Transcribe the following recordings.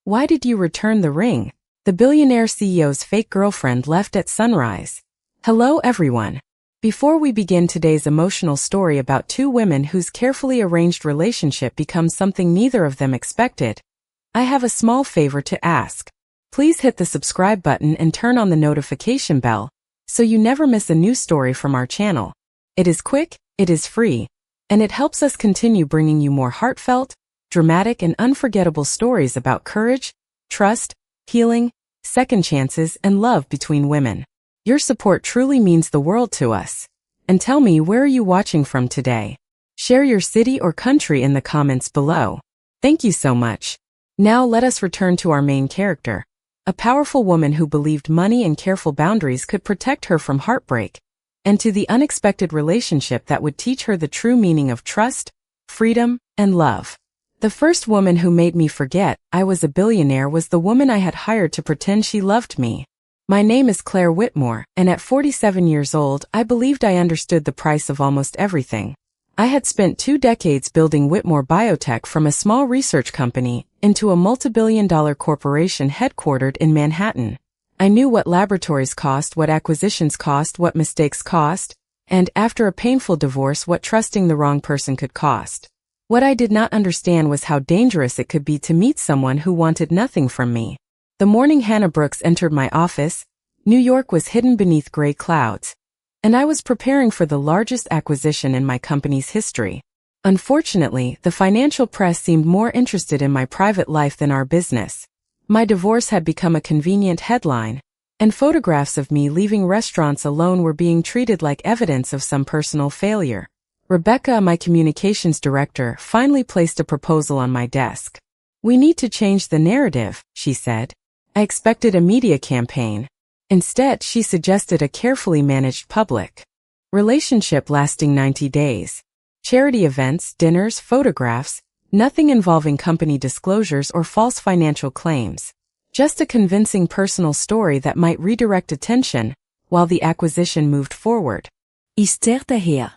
Why did you return the ring? The billionaire CEO's fake girlfriend left at sunrise. Hello everyone. Before we begin today's emotional story about two women whose carefully arranged relationship becomes something neither of them expected, I have a small favor to ask. Please hit the subscribe button and turn on the notification bell, so you never miss a new story from our channel. It is quick, it is free, and it helps us continue bringing you more heartfelt, dramatic and unforgettable stories about courage, trust, healing, second chances, and love between women. Your support truly means the world to us. And tell me, where are you watching from today? Share your city or country in the comments below. Thank you so much. Now let us return to our main character, a powerful woman who believed money and careful boundaries could protect her from heartbreak, and to the unexpected relationship that would teach her the true meaning of trust, freedom, and love. The first woman who made me forget I was a billionaire was the woman I had hired to pretend she loved me. My name is Claire Whitmore, and at 47 years old, I believed I understood the price of almost everything. I had spent 2 decades building Whitmore Biotech from a small research company into a multi-billion-dollar corporation headquartered in Manhattan. I knew what laboratories cost, what acquisitions cost, what mistakes cost, and after a painful divorce, what trusting the wrong person could cost. What I did not understand was how dangerous it could be to meet someone who wanted nothing from me. The morning Hannah Brooks entered my office, New York was hidden beneath gray clouds, and I was preparing for the largest acquisition in my company's history. Unfortunately, the financial press seemed more interested in my private life than our business. My divorce had become a convenient headline, and photographs of me leaving restaurants alone were being treated like evidence of some personal failure. Rebecca, my communications director, finally placed a proposal on my desk. "We need to change the narrative," she said. I expected a media campaign. Instead, she suggested a carefully managed public relationship lasting 90 days. Charity events, dinners, photographs, nothing involving company disclosures or false financial claims. Just a convincing personal story that might redirect attention while the acquisition moved forward. Ich zerrte her.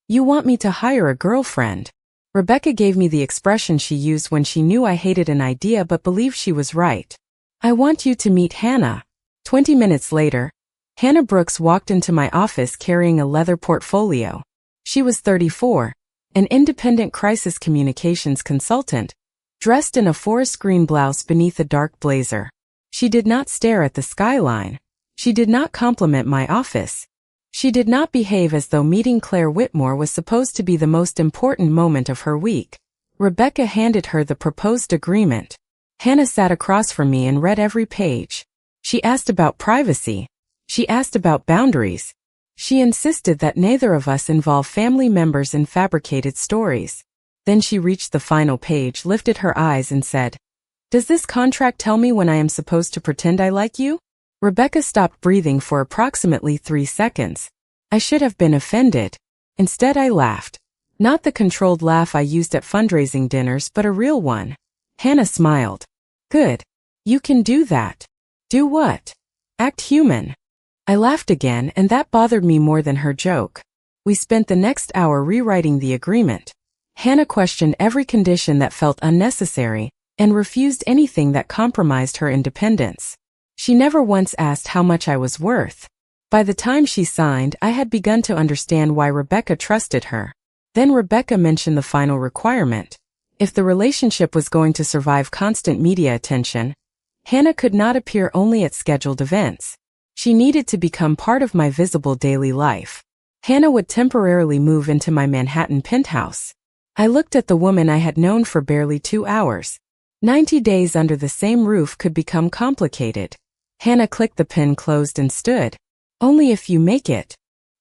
You want me to hire a girlfriend? Rebecca gave me the expression she used when she knew I hated an idea but believed she was right. I want you to meet Hannah. 20 minutes later, Hannah Brooks walked into my office carrying a leather portfolio. She was 34, an independent crisis communications consultant, dressed in a forest green blouse beneath a dark blazer. She did not stare at the skyline. She did not compliment my office. She did not behave as though meeting Claire Whitmore was supposed to be the most important moment of her week. Rebecca handed her the proposed agreement. Hannah sat across from me and read every page. She asked about privacy. She asked about boundaries. She insisted that neither of us involve family members in fabricated stories. Then she reached the final page, lifted her eyes and said, "Does this contract tell me when I am supposed to pretend I like you?" Rebecca stopped breathing for approximately 3 seconds. I should have been offended. Instead, I laughed. Not the controlled laugh I used at fundraising dinners, but a real one. Hannah smiled. "Good. You can do that." "Do what?" "Act human." I laughed again, and that bothered me more than her joke. We spent the next hour rewriting the agreement. Hannah questioned every condition that felt unnecessary, and refused anything that compromised her independence. She never once asked how much I was worth. By the time she signed, I had begun to understand why Rebecca trusted her. Then Rebecca mentioned the final requirement. If the relationship was going to survive constant media attention, Hannah could not appear only at scheduled events. She needed to become part of my visible daily life. Hannah would temporarily move into my Manhattan penthouse. I looked at the woman I had known for barely 2 hours. 90 days under the same roof could become complicated. Hannah clicked the pen closed and stood. "Only if you make it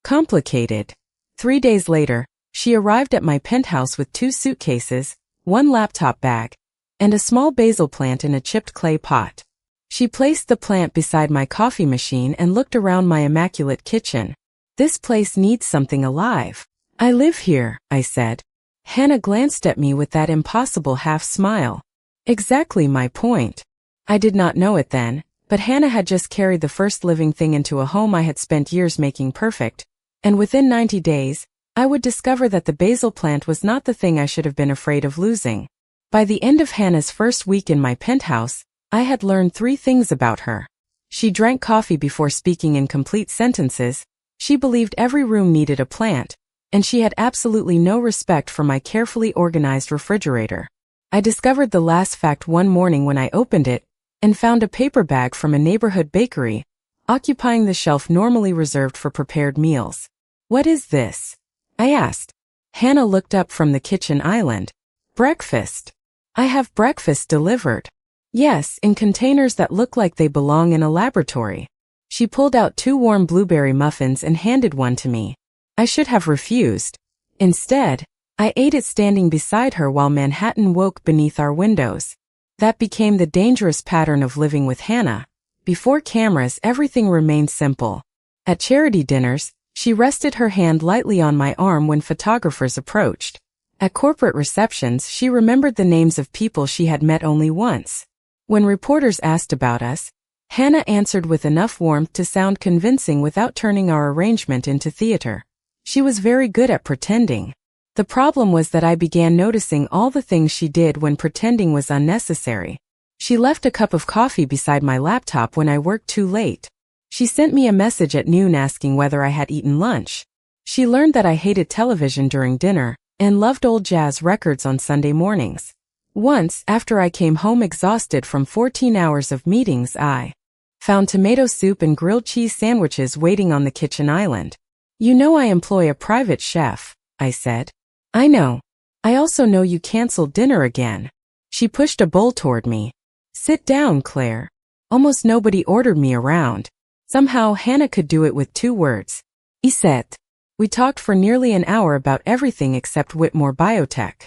complicated." 3 days later, she arrived at my penthouse with 2 suitcases, 1 laptop bag, and a small basil plant in a chipped clay pot. She placed the plant beside my coffee machine and looked around my immaculate kitchen. "This place needs something alive." "I live here," I said. Hannah glanced at me with that impossible half smile. Exactly my point. I did not know it then, but Hannah had just carried the first living thing into a home I had spent years making perfect, and within 90 days, I would discover that the basil plant was not the thing I should have been afraid of losing. By the end of Hannah's first week in my penthouse, I had learned 3 things about her. She drank coffee before speaking in complete sentences, she believed every room needed a plant, and she had absolutely no respect for my carefully organized refrigerator. I discovered the last fact one morning when I opened it and found a paper bag from a neighborhood bakery, occupying the shelf normally reserved for prepared meals. "What is this?" I asked. Hannah looked up from the kitchen island. "Breakfast. I have breakfast delivered." "Yes, in containers that look like they belong in a laboratory." She pulled out 2 warm blueberry muffins and handed one to me. I should have refused. Instead, I ate it standing beside her while Manhattan woke beneath our windows. That became the dangerous pattern of living with Hannah. Before cameras, everything remained simple. At charity dinners, she rested her hand lightly on my arm when photographers approached. At corporate receptions, she remembered the names of people she had met only once. When reporters asked about us, Hannah answered with enough warmth to sound convincing without turning our arrangement into theater. She was very good at pretending. The problem was that I began noticing all the things she did when pretending was unnecessary. She left a cup of coffee beside my laptop when I worked too late. She sent me a message at noon asking whether I had eaten lunch. She learned that I hated television during dinner and loved old jazz records on Sunday mornings. Once, after I came home exhausted from 14 hours of meetings, I found tomato soup and grilled cheese sandwiches waiting on the kitchen island. "You know I employ a private chef," I said. "I know. I also know you canceled dinner again." She pushed a bowl toward me. "Sit down, Claire." Almost nobody ordered me around. Somehow Hannah could do it with 2 words. "Iset." We talked for nearly an hour about everything except Whitmore Biotech.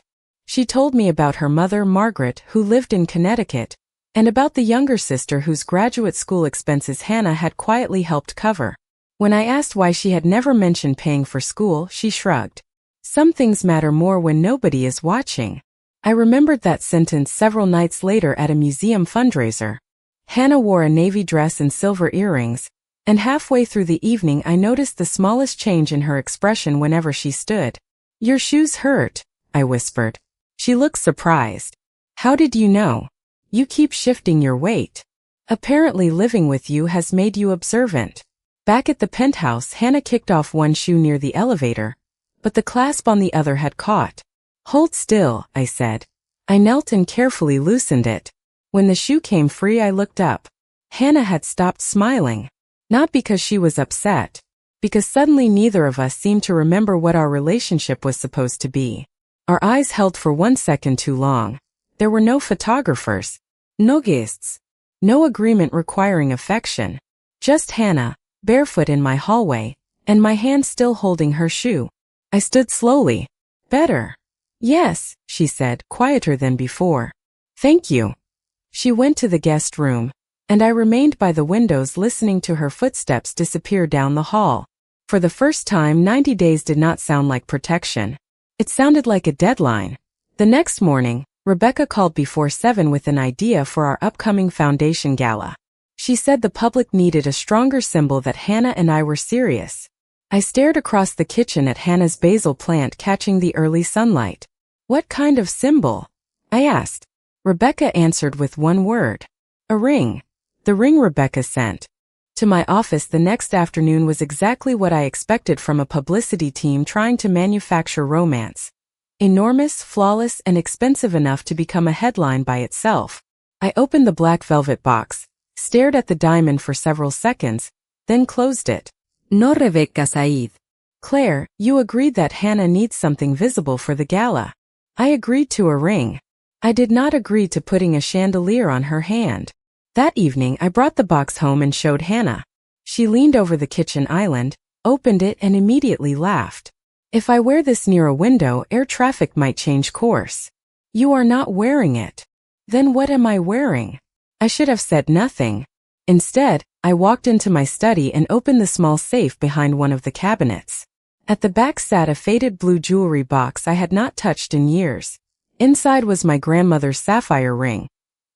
She told me about her mother, Margaret, who lived in Connecticut, and about the younger sister whose graduate school expenses Hannah had quietly helped cover. When I asked why she had never mentioned paying for school, she shrugged. "Some things matter more when nobody is watching." I remembered that sentence several nights later at a museum fundraiser. Hannah wore a navy dress and silver earrings, and halfway through the evening I noticed the smallest change in her expression whenever she stood. "Your shoes hurt," I whispered. She looked surprised. "How did you know?" "You keep shifting your weight. Apparently living with you has made you observant." Back at the penthouse, Hannah kicked off one shoe near the elevator, but the clasp on the other had caught. "Hold still," I said. I knelt and carefully loosened it. When the shoe came free, I looked up. Hannah had stopped smiling. Not because she was upset, because suddenly neither of us seemed to remember what our relationship was supposed to be. Our eyes held for 1 second too long. There were no photographers, no guests, no agreement requiring affection. Just Hannah, barefoot in my hallway, and my hand still holding her shoe. I stood slowly. "Better." "Yes," she said, quieter than before. "Thank you." She went to the guest room, and I remained by the windows listening to her footsteps disappear down the hall. For the first time, 90 days did not sound like protection. It sounded like a deadline. The next morning, Rebecca called before 7 with an idea for our upcoming foundation gala. She said the public needed a stronger symbol that Hannah and I were serious. I stared across the kitchen at Hannah's basil plant catching the early sunlight. "What kind of symbol?" I asked. Rebecca answered with 1 word. "A ring." The ring Rebecca sent to my office the next afternoon was exactly what I expected from a publicity team trying to manufacture romance. Enormous, flawless, and expensive enough to become a headline by itself. I opened the black velvet box, stared at the diamond for several seconds, then closed it. "No, Rebecca Said." "Claire, you agreed that Hannah needs something visible for the gala." I agreed to a ring. I did not agree to putting a chandelier on her hand. That evening I brought the box home and showed Hannah. She leaned over the kitchen island, opened it, and immediately laughed. "If I wear this near a window, air traffic might change course." "You are not wearing it." "Then what am I wearing?" I should have said nothing. Instead, I walked into my study and opened the small safe behind one of the cabinets. At the back sat a faded blue jewelry box I had not touched in years. Inside was my grandmother's sapphire ring,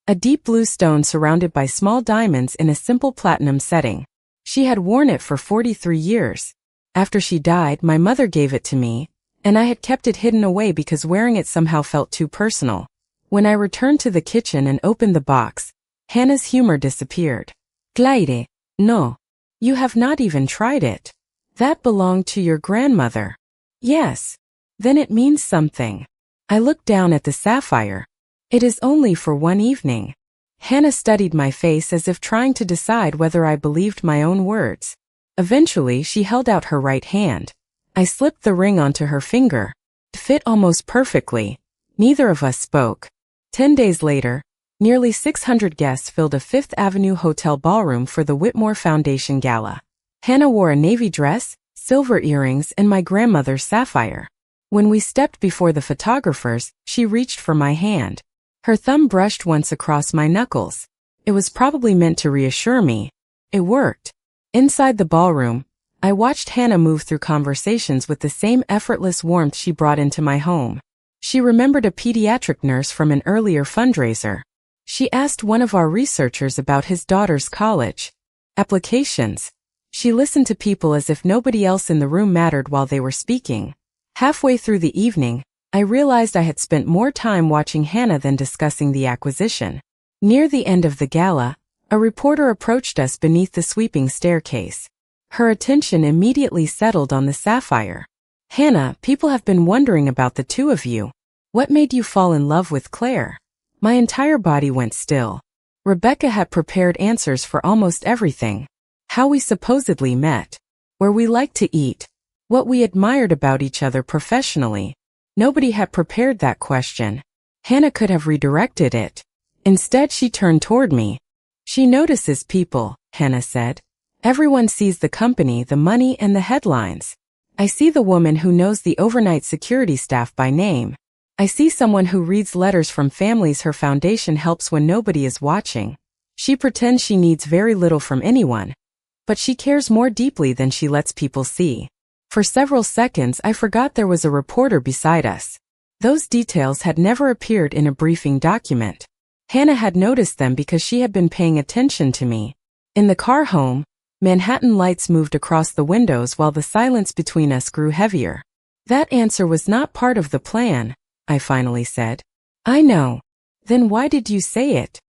a deep blue stone surrounded by small diamonds in a simple platinum setting. She had worn it for 43 years. After she died, my mother gave it to me, and I had kept it hidden away because wearing it somehow felt too personal. When I returned to the kitchen and opened the box, Hannah's humor disappeared. Claire, no. You have not even tried it. That belonged to your grandmother. Yes. Then it means something. I looked down at the sapphire. It is only for one evening. Hannah studied my face as if trying to decide whether I believed my own words. Eventually, she held out her right hand. I slipped the ring onto her finger. It fit almost perfectly. Neither of us spoke. 10 days later, nearly 600 guests filled a Fifth Avenue hotel ballroom for the Whitmore Foundation Gala. Hannah wore a navy dress, silver earrings, and my grandmother's sapphire. When we stepped before the photographers, she reached for my hand. Her thumb brushed once across my knuckles. It was probably meant to reassure me. It worked. Inside the ballroom, I watched Hannah move through conversations with the same effortless warmth she brought into my home. She remembered a pediatric nurse from an earlier fundraiser. She asked one of our researchers about his daughter's college applications. She listened to people as if nobody else in the room mattered while they were speaking. Halfway through the evening, I realized I had spent more time watching Hannah than discussing the acquisition. Near the end of the gala, a reporter approached us beneath the sweeping staircase. Her attention immediately settled on the sapphire. Hannah, people have been wondering about the two of you. What made you fall in love with Claire? My entire body went still. Rebecca had prepared answers for almost everything. How we supposedly met. Where we liked to eat. What we admired about each other professionally. Nobody had prepared that question. Hannah could have redirected it. Instead, she turned toward me. She notices people, Hannah said. Everyone sees the company, the money, and the headlines. I see the woman who knows the overnight security staff by name. I see someone who reads letters from families her foundation helps when nobody is watching. She pretends she needs very little from anyone. But she cares more deeply than she lets people see. For several seconds, I forgot there was a reporter beside us. Those details had never appeared in a briefing document. Hannah had noticed them because she had been paying attention to me. In the car home, Manhattan lights moved across the windows while the silence between us grew heavier. That answer was not part of the plan, I finally said. I know. Then why did you say it?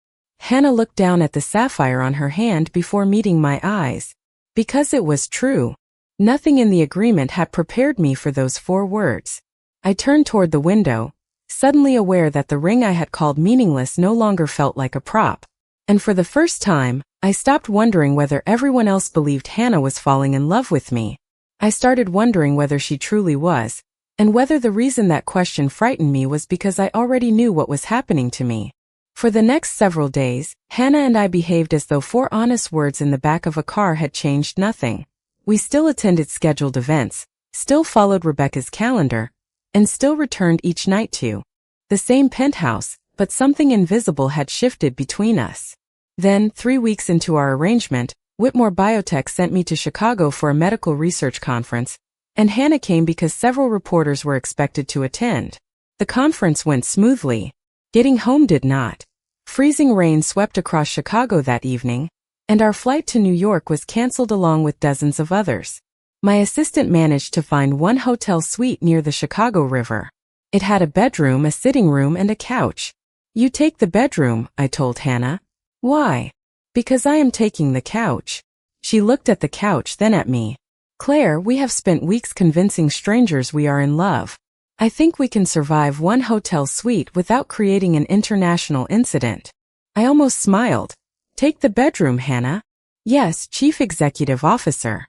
Hannah looked down at the sapphire on her hand before meeting my eyes. Because it was true. Nothing in the agreement had prepared me for those 4 words. I turned toward the window, suddenly aware that the ring I had called meaningless no longer felt like a prop. And for the first time, I stopped wondering whether everyone else believed Hannah was falling in love with me. I started wondering whether she truly was, and whether the reason that question frightened me was because I already knew what was happening to me. For the next several days, Hannah and I behaved as though 4 honest words in the back of a car had changed nothing. We still attended scheduled events, still followed Rebecca's calendar, and still returned each night to the same penthouse, but something invisible had shifted between us. Then, 3 weeks into our arrangement, Whitmore Biotech sent me to Chicago for a medical research conference, and Hannah came because several reporters were expected to attend. The conference went smoothly. Getting home did not. Freezing rain swept across Chicago that evening, and our flight to New York was canceled along with dozens of others. My assistant managed to find one hotel suite near the Chicago River. It had a bedroom, a sitting room, and a couch. You take the bedroom, I told Hannah. Why? Because I am taking the couch. She looked at the couch, then at me. Claire, we have spent weeks convincing strangers we are in love. I think we can survive one hotel suite without creating an international incident. I almost smiled. Take the bedroom, Hannah. Yes, Chief Executive Officer.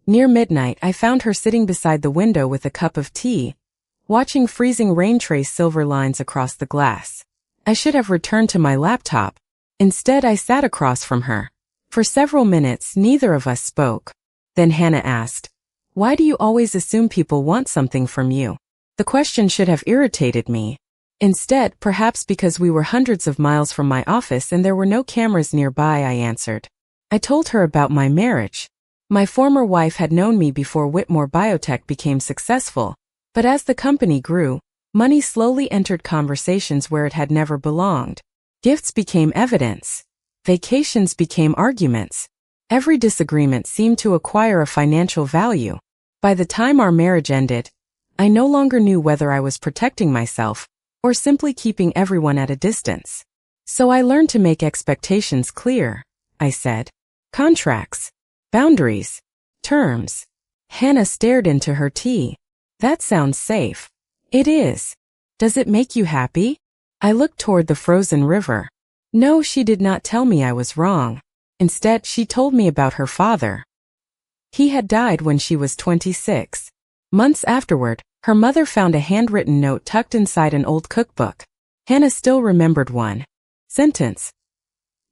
Near midnight, I found her sitting beside the window with a cup of tea, watching freezing rain trace silver lines across the glass. I should have returned to my laptop. Instead, I sat across from her. For several minutes, neither of us spoke. Then Hannah asked, "Why do you always assume people want something from you?" The question should have irritated me. Instead, perhaps because we were hundreds of miles from my office and there were no cameras nearby, I answered. I told her about my marriage. My former wife had known me before Whitmore Biotech became successful, but as the company grew, money slowly entered conversations where it had never belonged. Gifts became evidence. Vacations became arguments. Every disagreement seemed to acquire a financial value. By the time our marriage ended, I no longer knew whether I was protecting myself or simply keeping everyone at a distance. So I learned to make expectations clear, I said. Contracts. Boundaries. Terms. Hannah stared into her tea. That sounds safe. It is. Does it make you happy? I looked toward the frozen river. No, she did not tell me I was wrong. Instead, she told me about her father. He had died when she was 26. Months afterward, her mother found a handwritten note tucked inside an old cookbook. Hannah still remembered one sentence.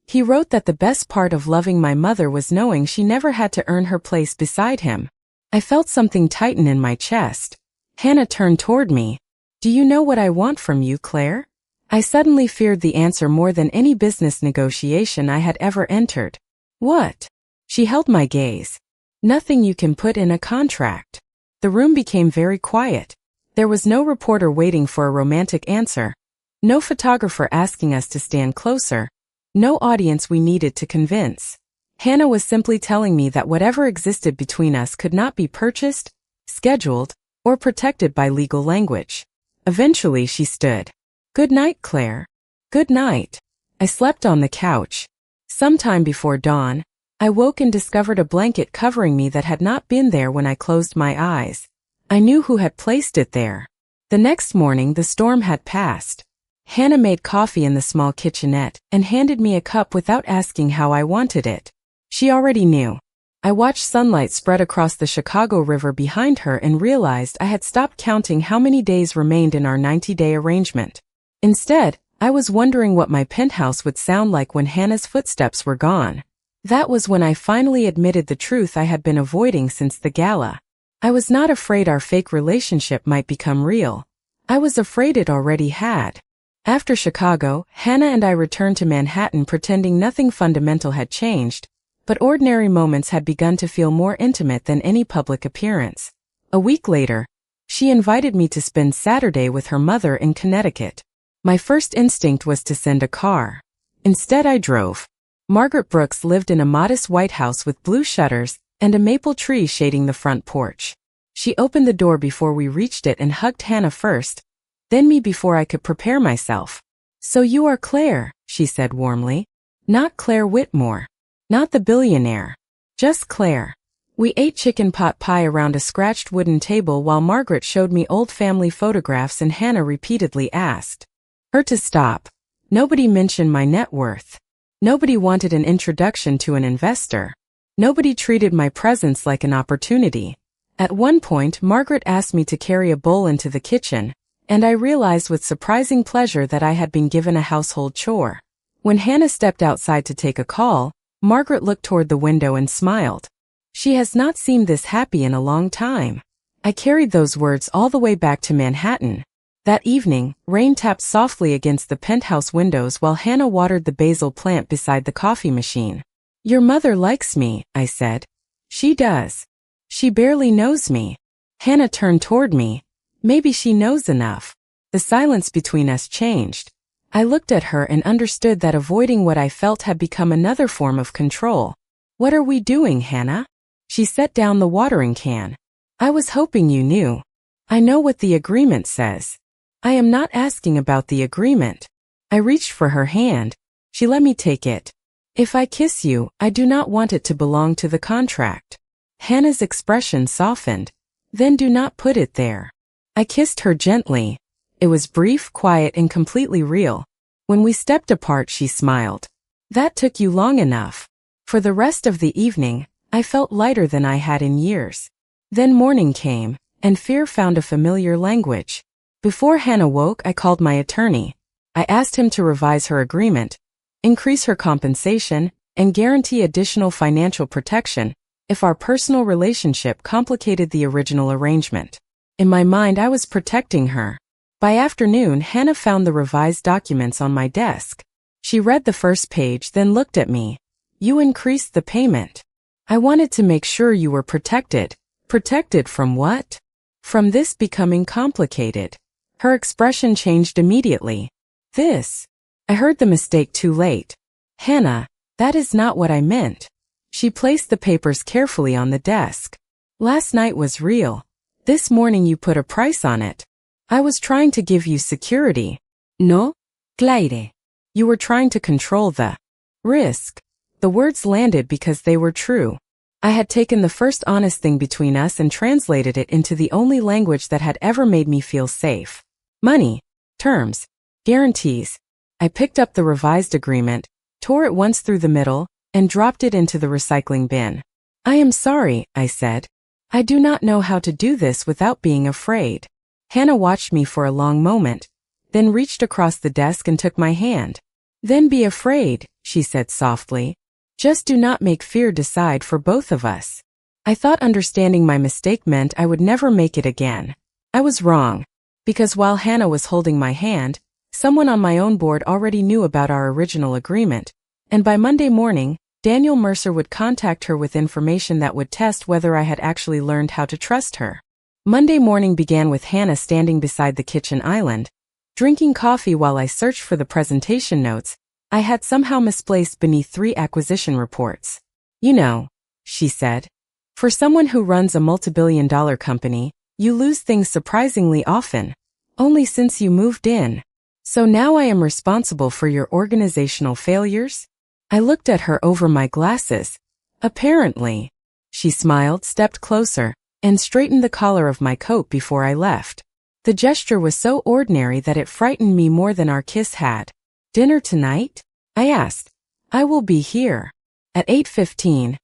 He wrote that the best part of loving my mother was knowing she never had to earn her place beside him. I felt something tighten in my chest. Hannah turned toward me. Do you know what I want from you, Claire? I suddenly feared the answer more than any business negotiation I had ever entered. What? She held my gaze. Nothing you can put in a contract. The room became very quiet. There was no reporter waiting for a romantic answer. No photographer asking us to stand closer. No audience we needed to convince. Hannah was simply telling me that whatever existed between us could not be purchased, scheduled, or protected by legal language. Eventually she stood. Good night, Claire. Good night. I slept on the couch. Sometime before dawn, I woke and discovered a blanket covering me that had not been there when I closed my eyes. I knew who had placed it there. The next morning the storm had passed. Hannah made coffee in the small kitchenette and handed me a cup without asking how I wanted it. She already knew. I watched sunlight spread across the Chicago River behind her and realized I had stopped counting how many days remained in our 90-day arrangement. Instead, I was wondering what my penthouse would sound like when Hannah's footsteps were gone. That was when I finally admitted the truth I had been avoiding since the gala. I was not afraid our fake relationship might become real. I was afraid it already had. After Chicago, Hannah and I returned to Manhattan pretending nothing fundamental had changed, but ordinary moments had begun to feel more intimate than any public appearance. A week later, she invited me to spend Saturday with her mother in Connecticut. My first instinct was to send a car. Instead, I drove. Margaret Brooks lived in a modest white house with blue shutters and a maple tree shading the front porch. She opened the door before we reached it and hugged Hannah first, then me before I could prepare myself. So you are Claire, she said warmly. Not Claire Whitmore. Not the billionaire. Just Claire. We ate chicken pot pie around a scratched wooden table while Margaret showed me old family photographs and Hannah repeatedly asked her to stop. Nobody mentioned my net worth. Nobody wanted an introduction to an investor. Nobody treated my presence like an opportunity. At one point, Margaret asked me to carry a bowl into the kitchen, and I realized with surprising pleasure that I had been given a household chore. When Hannah stepped outside to take a call, Margaret looked toward the window and smiled. She has not seemed this happy in a long time. I carried those words all the way back to Manhattan. That evening, rain tapped softly against the penthouse windows while Hannah watered the basil plant beside the coffee machine. Your mother likes me, I said. She does. She barely knows me. Hannah turned toward me. Maybe she knows enough. The silence between us changed. I looked at her and understood that avoiding what I felt had become another form of control. What are we doing, Hannah? She set down the watering can. I was hoping you knew. I know what the agreement says. I am not asking about the agreement. I reached for her hand. She let me take it. If I kiss you, I do not want it to belong to the contract. Hannah's expression softened. Then do not put it there. I kissed her gently. It was brief, quiet, and completely real. When we stepped apart, she smiled. That took you long enough. For the rest of the evening, I felt lighter than I had in years. Then morning came, and fear found a familiar language. Before Hannah woke, I called my attorney. I asked him to revise her agreement, increase her compensation, and guarantee additional financial protection if our personal relationship complicated the original arrangement. In my mind, I was protecting her. By afternoon, Hannah found the revised documents on my desk. She read the first page, then looked at me. You increased the payment. I wanted to make sure you were protected. Protected from what? From this becoming complicated. Her expression changed immediately. This. I heard the mistake too late. Hannah, that is not what I meant. She placed the papers carefully on the desk. Last night was real. This morning you put a price on it. I was trying to give you security. No? Claire. You were trying to control the risk. The words landed because they were true. I had taken the first honest thing between us and translated it into the only language that had ever made me feel safe. Money, terms, guarantees. I picked up the revised agreement, tore it once through the middle, and dropped it into the recycling bin. I am sorry, I said. I do not know how to do this without being afraid. Hannah watched me for a long moment, then reached across the desk and took my hand. Then be afraid, she said softly. Just do not make fear decide for both of us. I thought understanding my mistake meant I would never make it again. I was wrong, because while Hannah was holding my hand, someone on my own board already knew about our original agreement, and by Monday morning, Daniel Mercer would contact her with information that would test whether I had actually learned how to trust her. Monday morning began with Hannah standing beside the kitchen island, drinking coffee while I searched for the presentation notes I had somehow misplaced beneath 3 acquisition reports. You know, she said, for someone who runs a multi-billion-dollar company, you lose things surprisingly often. Only since you moved in. So now I am responsible for your organizational failures? I looked at her over my glasses. Apparently. She smiled, stepped closer, and straightened the collar of my coat before I left. The gesture was so ordinary that it frightened me more than our kiss had. Dinner tonight? I asked. I will be here. At 8:15,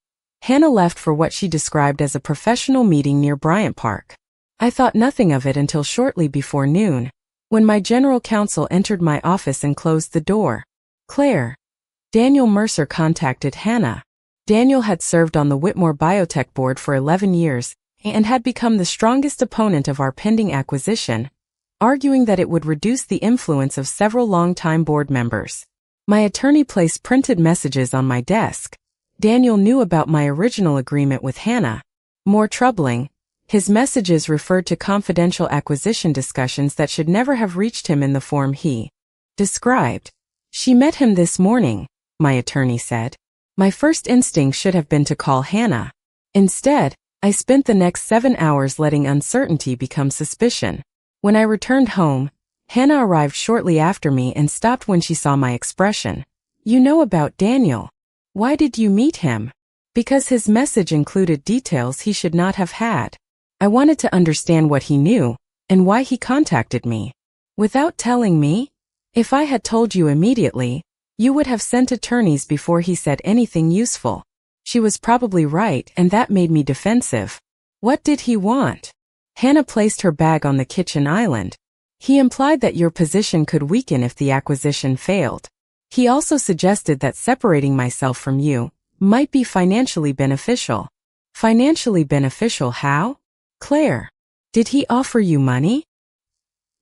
Hannah left for what she described as a professional meeting near Bryant Park. I thought nothing of it until shortly before noon, when my general counsel entered my office and closed the door. Claire. Daniel Mercer contacted Hannah. Daniel had served on the Whitmore Biotech board for 11 years and had become the strongest opponent of our pending acquisition, arguing that it would reduce the influence of several longtime board members. My attorney placed printed messages on my desk. Daniel knew about my original agreement with Hannah. More troubling, his messages referred to confidential acquisition discussions that should never have reached him in the form he described. She met him this morning, my attorney said. My first instinct should have been to call Hannah. Instead, I spent the next 7 hours letting uncertainty become suspicion. When I returned home, Hannah arrived shortly after me and stopped when she saw my expression. You know about Daniel. Why did you meet him? Because his message included details he should not have had. I wanted to understand what he knew, and why he contacted me. Without telling me? If I had told you immediately, you would have sent attorneys before he said anything useful. She was probably right, and that made me defensive. What did he want? Hannah placed her bag on the kitchen island. He implied that your position could weaken if the acquisition failed. He also suggested that separating myself from you might be financially beneficial. Financially beneficial how? Claire, did he offer you money?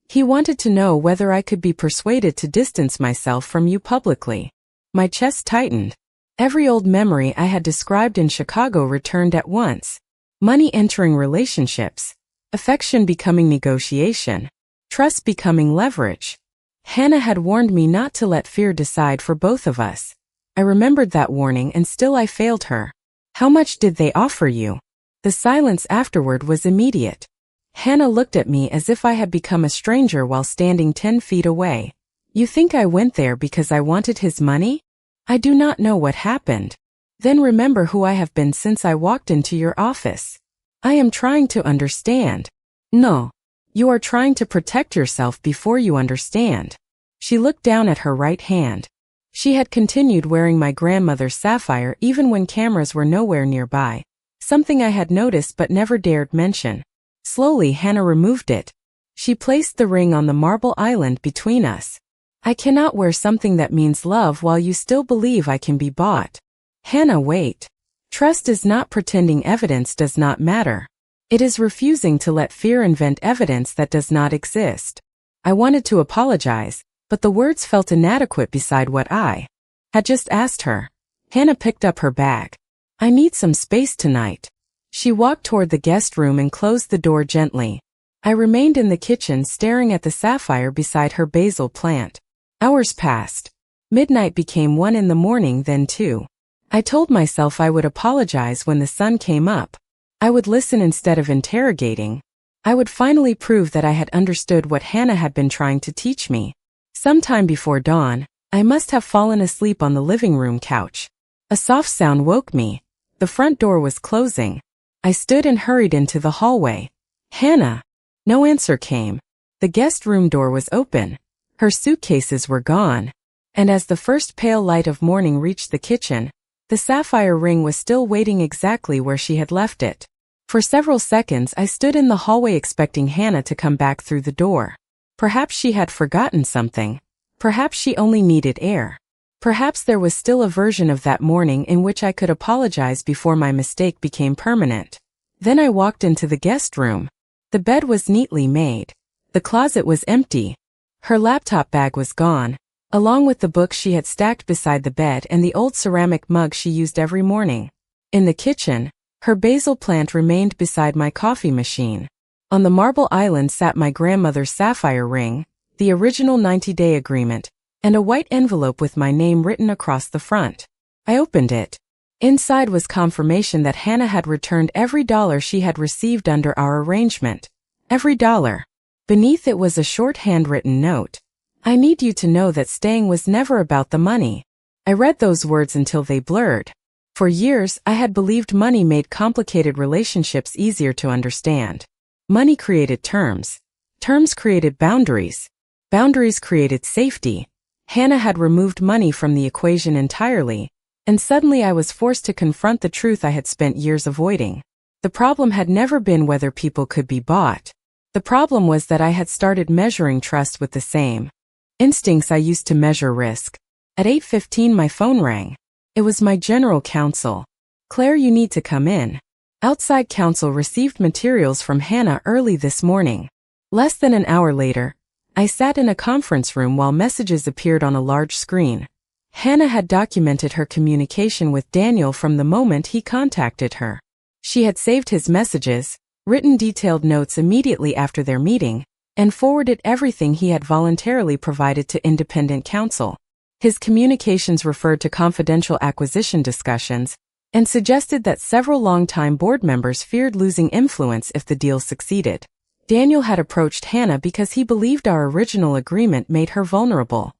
He wanted to know whether I could be persuaded to distance myself from you publicly. My chest tightened. Every old memory I had described in Chicago returned at once. Money entering relationships, affection becoming negotiation, trust becoming leverage. Hannah had warned me not to let fear decide for both of us. I remembered that warning and still I failed her. How much did they offer you? The silence afterward was immediate. Hannah looked at me as if I had become a stranger while standing 10 feet away. You think I went there because I wanted his money? I do not know what happened. Then remember who I have been since I walked into your office. I am trying to understand. No. You are trying to protect yourself before you understand. She looked down at her right hand. She had continued wearing my grandmother's sapphire even when cameras were nowhere nearby, something I had noticed but never dared mention. Slowly Hannah removed it. She placed the ring on the marble island between us. I cannot wear something that means love while you still believe I can be bought. Hannah, wait. Trust is not pretending evidence does not matter. It is refusing to let fear invent evidence that does not exist. I wanted to apologize, but the words felt inadequate beside what I had just asked her. Hannah picked up her bag. I need some space tonight. She walked toward the guest room and closed the door gently. I remained in the kitchen staring at the sapphire beside her basil plant. Hours passed. Midnight became 1 in the morning, then 2. I told myself I would apologize when the sun came up. I would listen instead of interrogating. I would finally prove that I had understood what Hannah had been trying to teach me. Sometime before dawn, I must have fallen asleep on the living room couch. A soft sound woke me. The front door was closing. I stood and hurried into the hallway. Hannah! No answer came. The guest room door was open. Her suitcases were gone. And as the first pale light of morning reached the kitchen, the sapphire ring was still waiting exactly where she had left it. For several seconds I stood in the hallway expecting Hannah to come back through the door. Perhaps she had forgotten something. Perhaps she only needed air. Perhaps there was still a version of that morning in which I could apologize before my mistake became permanent. Then I walked into the guest room. The bed was neatly made. The closet was empty. Her laptop bag was gone, along with the books she had stacked beside the bed and the old ceramic mug she used every morning. In the kitchen, her basil plant remained beside my coffee machine. On the marble island sat my grandmother's sapphire ring, the original 90-day agreement, and a white envelope with my name written across the front. I opened it. Inside was confirmation that Hannah had returned every dollar she had received under our arrangement. Every dollar. Beneath it was a short handwritten note. I need you to know that staying was never about the money. I read those words until they blurred. For years, I had believed money made complicated relationships easier to understand. Money created terms. Terms created boundaries. Boundaries created safety. Hannah had removed money from the equation entirely, and suddenly I was forced to confront the truth I had spent years avoiding. The problem had never been whether people could be bought. The problem was that I had started measuring trust with the same instincts I used to measure risk. At 8:15 my phone rang. It was my general counsel. Claire, you need to come in. Outside counsel received materials from Hannah early this morning. Less than an hour later, I sat in a conference room while messages appeared on a large screen. Hannah had documented her communication with Daniel from the moment he contacted her. She had saved his messages, written detailed notes immediately after their meeting, and forwarded everything he had voluntarily provided to independent counsel. His communications referred to confidential acquisition discussions and suggested that several longtime board members feared losing influence if the deal succeeded. Daniel had approached Hannah because he believed our original agreement made her vulnerable.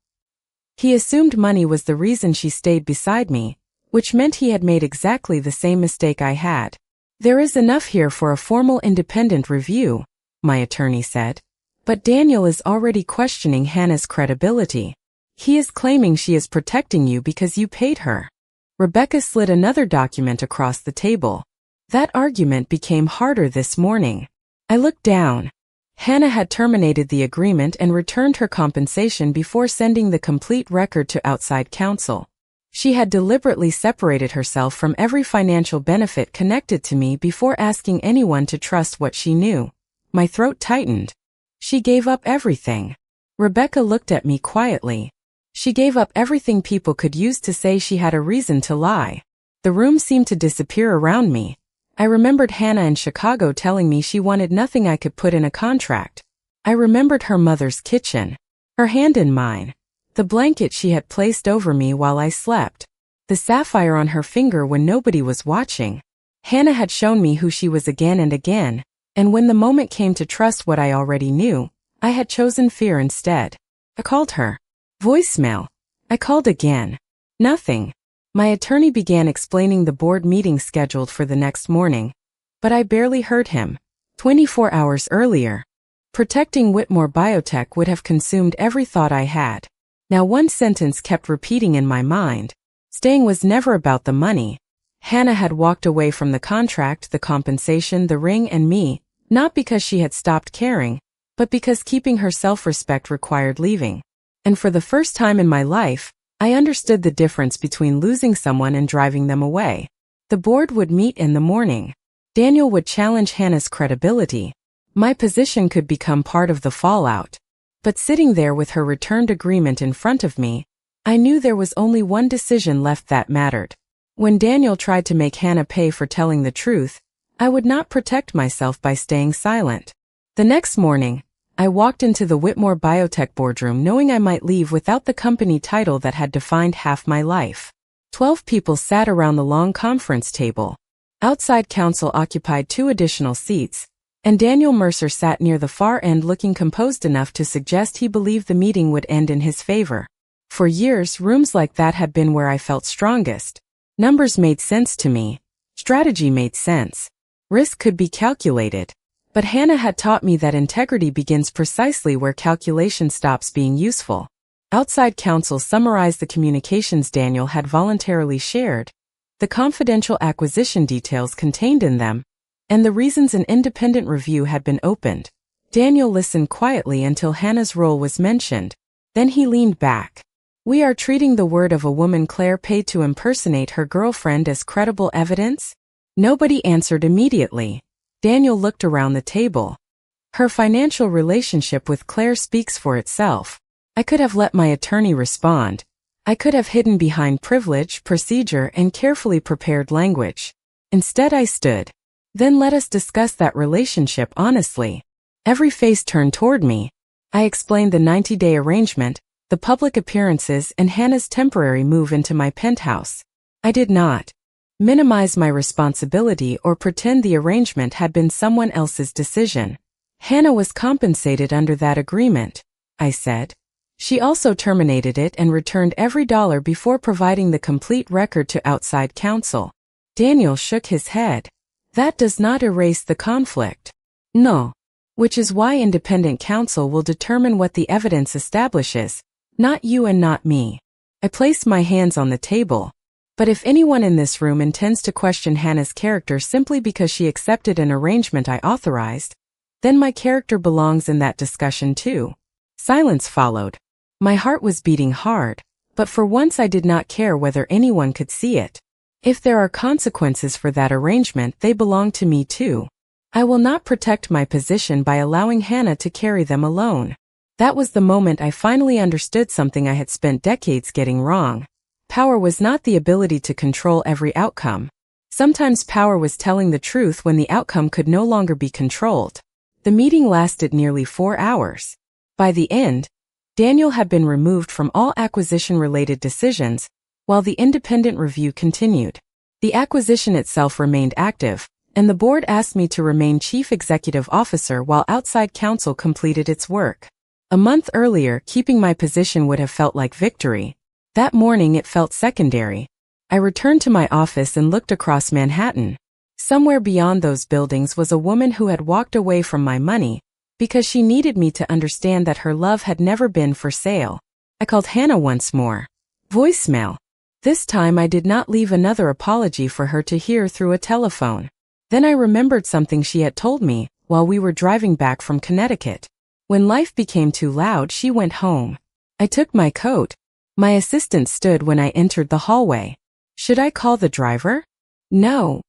He assumed money was the reason she stayed beside me, which meant he had made exactly the same mistake I had. There is enough here for a formal independent review, my attorney said. But Daniel is already questioning Hannah's credibility. He is claiming she is protecting you because you paid her. Rebecca slid another document across the table. That argument became harder this morning. I looked down. Hannah had terminated the agreement and returned her compensation before sending the complete record to outside counsel. She had deliberately separated herself from every financial benefit connected to me before asking anyone to trust what she knew. My throat tightened. She gave up everything. Rebecca looked at me quietly. She gave up everything people could use to say she had a reason to lie. The room seemed to disappear around me. I remembered Hannah in Chicago telling me she wanted nothing I could put in a contract. I remembered her mother's kitchen, her hand in mine, the blanket she had placed over me while I slept, the sapphire on her finger when nobody was watching. Hannah had shown me who she was again and again, and when the moment came to trust what I already knew, I had chosen fear instead. I called her. Voicemail. I called again. Nothing. My attorney began explaining the board meeting scheduled for the next morning, but I barely heard him. 24 hours earlier, protecting Whitmore Biotech would have consumed every thought I had. Now one sentence kept repeating in my mind. Staying was never about the money. Hannah had walked away from the contract, the compensation, the ring, and me, not because she had stopped caring, but because keeping her self-respect required leaving. And for the first time in my life, I understood the difference between losing someone and driving them away. The board would meet in the morning. Daniel would challenge Hannah's credibility. My position could become part of the fallout. But sitting there with her returned agreement in front of me, I knew there was only one decision left that mattered. When Daniel tried to make Hannah pay for telling the truth, I would not protect myself by staying silent. The next morning, I walked into the Whitmore Biotech boardroom knowing I might leave without the company title that had defined half my life. 12 people sat around the long conference table. Outside counsel occupied 2 additional seats, and Daniel Mercer sat near the far end looking composed enough to suggest he believed the meeting would end in his favor. For years, rooms like that had been where I felt strongest. Numbers made sense to me. Strategy made sense. Risk could be calculated. But Hannah had taught me that integrity begins precisely where calculation stops being useful. Outside counsel summarized the communications Daniel had voluntarily shared, the confidential acquisition details contained in them, and the reasons an independent review had been opened. Daniel listened quietly until Hannah's role was mentioned. Then he leaned back. "We are treating the word of a woman Claire paid to impersonate her girlfriend as credible evidence?" Nobody answered immediately. Daniel looked around the table. "Her financial relationship with Claire speaks for itself." I could have let my attorney respond. I could have hidden behind privilege, procedure, and carefully prepared language. Instead, I stood. "Then let us discuss that relationship honestly." Every face turned toward me. I explained the 90-day arrangement, the public appearances, and Hannah's temporary move into my penthouse. I did not minimize my responsibility or pretend the arrangement had been someone else's decision. "Hannah was compensated under that agreement," I said. "She also terminated it and returned every dollar before providing the complete record to outside counsel." Daniel shook his head. "That does not erase the conflict." "No. Which is why independent counsel will determine what the evidence establishes, not you and not me." I placed my hands on the table. "But if anyone in this room intends to question Hannah's character simply because she accepted an arrangement I authorized, then my character belongs in that discussion too." Silence followed. My heart was beating hard, but for once I did not care whether anyone could see it. If there are consequences for that arrangement, they belong to me too. I will not protect my position by allowing Hannah to carry them alone. That was the moment I finally understood something I had spent decades getting wrong. Power was not the ability to control every outcome. Sometimes power was telling the truth when the outcome could no longer be controlled. The meeting lasted nearly 4 hours. By the end, Daniel had been removed from all acquisition-related decisions, while the independent review continued. The acquisition itself remained active, and the board asked me to remain chief executive officer while outside counsel completed its work. A month earlier, keeping my position would have felt like victory. That morning it felt secondary. I returned to my office and looked across Manhattan. Somewhere beyond those buildings was a woman who had walked away from my money, because she needed me to understand that her love had never been for sale. I called Hannah once more. Voicemail. This time I did not leave another apology for her to hear through a telephone. Then I remembered something she had told me while we were driving back from Connecticut. When life became too loud, she went home. I took my coat. My assistant stood when I entered the hallway. Should I call the driver? No.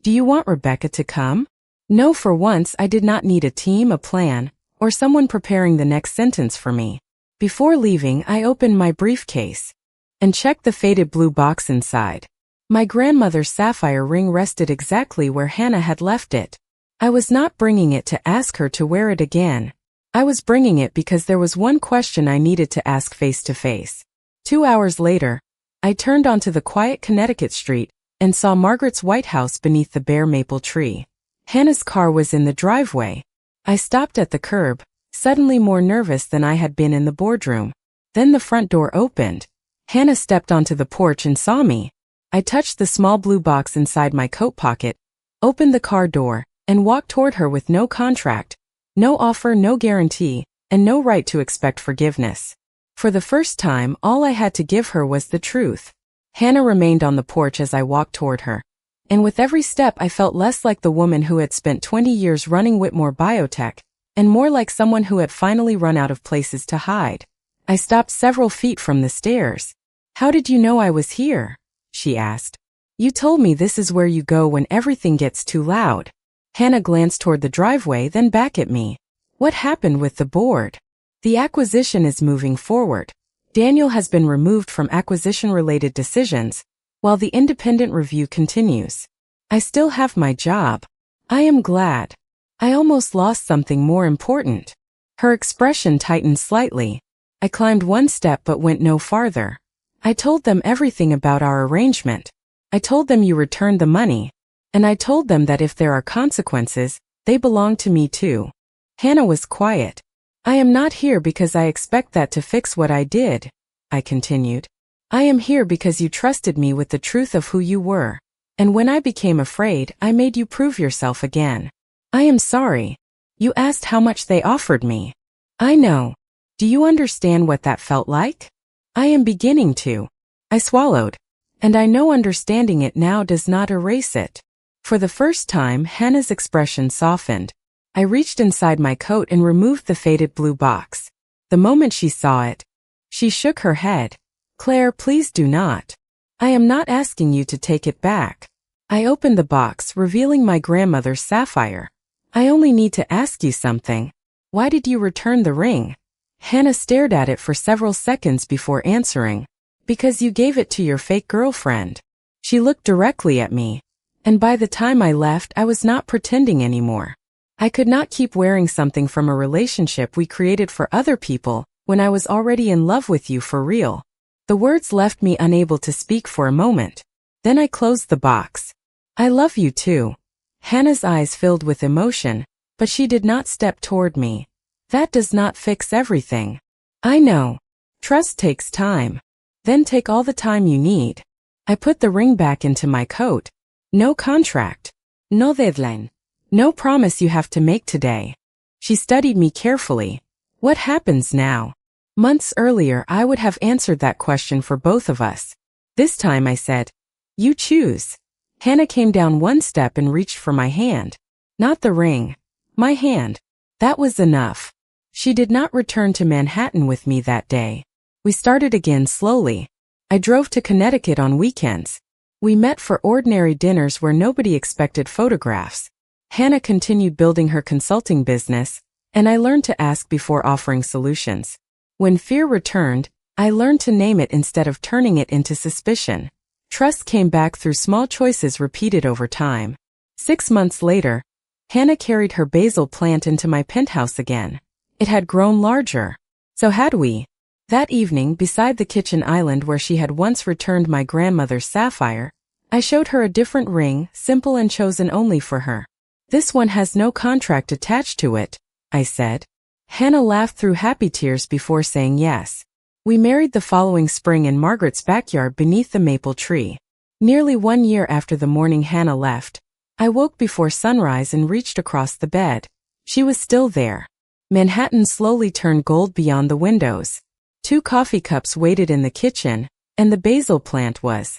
Do you want Rebecca to come? No, for once I did not need a team, a plan, or someone preparing the next sentence for me. Before leaving, I opened my briefcase and checked the faded blue box inside. My grandmother's sapphire ring rested exactly where Hannah had left it. I was not bringing it to ask her to wear it again. I was bringing it because there was one question I needed to ask face to face. 2 hours later, I turned onto the quiet Connecticut street and saw Margaret's white house beneath the bare maple tree. Hannah's car was in the driveway. I stopped at the curb, suddenly more nervous than I had been in the boardroom. Then the front door opened. Hannah stepped onto the porch and saw me. I touched the small blue box inside my coat pocket, opened the car door, and walked toward her with no contract, no offer, no guarantee, and no right to expect forgiveness. For the first time, all I had to give her was the truth. Hannah remained on the porch as I walked toward her. And with every step I felt less like the woman who had spent 20 years running Whitmore Biotech, and more like someone who had finally run out of places to hide. I stopped several feet from the stairs. "How did you know I was here?" she asked. "You told me this is where you go when everything gets too loud." Hannah glanced toward the driveway, then back at me. "What happened with the board?" "The acquisition is moving forward. Daniel has been removed from acquisition-related decisions, while the independent review continues. I still have my job. I am glad. I almost lost something more important." Her expression tightened slightly. I climbed one step but went no farther. "I told them everything about our arrangement. I told them you returned the money. And I told them that if there are consequences, they belong to me too." Hannah was quiet. "I am not here because I expect that to fix what I did. I continued. I am here because you trusted me with the truth of who you were. And when I became afraid, I made you prove yourself again. I am sorry. You asked how much they offered me. I know. Do you understand what that felt like? I am beginning to. I swallowed. And I know understanding it now does not erase it. For the first time, Hannah's expression softened. I reached inside my coat and removed the faded blue box. The moment she saw it, she shook her head. Claire, please do not. I am not asking you to take it back. I opened the box, revealing my grandmother's sapphire. I only need to ask you something. Why did you return the ring? Hannah stared at it for several seconds before answering. Because you gave it to your fake girlfriend. She looked directly at me. And by the time I left, I was not pretending anymore. I could not keep wearing something from a relationship we created for other people when I was already in love with you for real. The words left me unable to speak for a moment. Then I closed the box. I love you too. Hannah's eyes filled with emotion, but she did not step toward me. That does not fix everything. I know. Trust takes time. Then take all the time you need. I put the ring back into my coat. No contract. No deadline. No promise you have to make today. She studied me carefully. What happens now? Months earlier, I would have answered that question for both of us. This time I said, you choose. Hannah came down one step and reached for my hand. Not the ring. My hand. That was enough. She did not return to Manhattan with me that day. We started again slowly. I drove to Connecticut on weekends. We met for ordinary dinners where nobody expected photographs. Hannah continued building her consulting business, and I learned to ask before offering solutions. When fear returned, I learned to name it instead of turning it into suspicion. Trust came back through small choices repeated over time. 6 months later, Hannah carried her basil plant into my penthouse again. It had grown larger. So had we. That evening, beside the kitchen island where she had once returned my grandmother's sapphire, I showed her a different ring, simple and chosen only for her. This one has no contract attached to it, I said. Hannah laughed through happy tears before saying yes. We married the following spring in Margaret's backyard beneath the maple tree. Nearly 1 year after the morning Hannah left, I woke before sunrise and reached across the bed. She was still there. Manhattan slowly turned gold beyond the windows. 2 coffee cups waited in the kitchen, and the basil plant was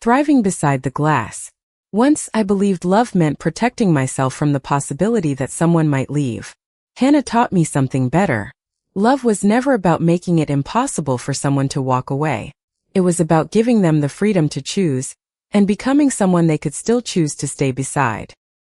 thriving beside the glass. Once I believed love meant protecting myself from the possibility that someone might leave. Hannah taught me something better. Love was never about making it impossible for someone to walk away. It was about giving them the freedom to choose, and becoming someone they could still choose to stay beside.